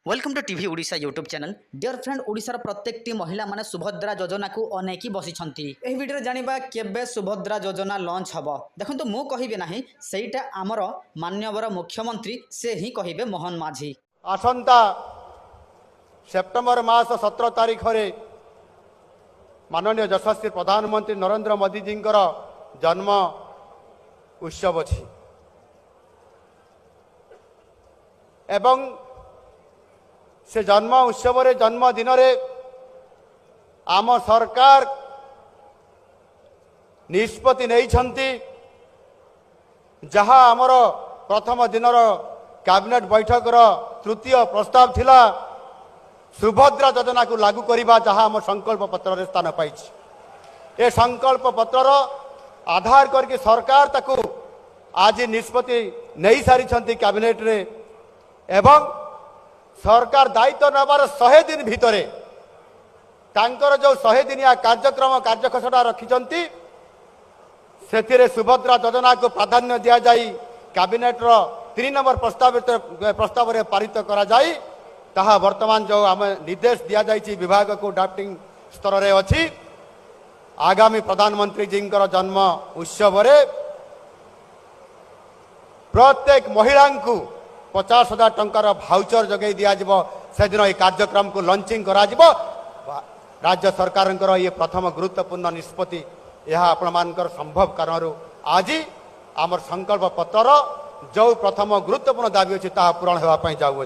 Welcome to TV Odisha YouTube channel dear friend ओडिशार प्रत्येक महिला माने सुभद्रा योजना को अनेकी बसिछंती एही वीडियो जानिबा केबे सुभद्रा योजना लॉन्च हबो देखंतु मु कहिबे नाही सेइटा हमर माननीय मुख्यमंत्री से ही कहिबे मोहन माझी आसंता सेप्टेम्बर मास 17 तारिख रे माननीय यशस्वी प्रधानमंत्री नरेंद्र मोदी जी जन्म उत्सव अछि एवं से जन्म उत्सव रे जन्म दिन रे आम सरकार निष्पत्ति नहीं छंती जहाँ आमर प्रथम दिन कैबिनेट बैठक तृतीय प्रस्ताव थिला सुभद्रा योजना को लागू करिबा जहाँ आम संकल्प पत्र रे स्थान पाई ए संकल्प पत्र आधार करके सरकार ताकू आज निष्पत्ति नहीं सारी छंती कैबिनेट रे एवं सरकार दायित्व नबार 100 दिन भितरे तांकर जो 100 दिनिया कार्यक्रम कार्यखसड़ा रखिछंती सेथिरे सुभद्रा योजना को प्राधान्य दिया जाई कैबिनेट रो 3 नंबर प्रस्ताव रे पारित करा जाई ताहा वर्तमान जो आम निर्देश दिया जाई विभाग को ड्राफ्टिंग स्तर रे अछि आगामी प्रधानमंत्री जी जन्म उत्सव रे प्रत्येक महिला को 50,000 टंकार भाउचर जगै दिया से दिन ये कार्यक्रम को लॉन्चिंग करा राज्य सरकार ये प्रथम गुरुत्वपूर्ण निष्पत्ति यह आपण संभव कारण आज आमर संकल्प पत्र जो प्रथम गुरुत्वपूर्ण दाबी अच्छी पूरण होगा जाऊँगी।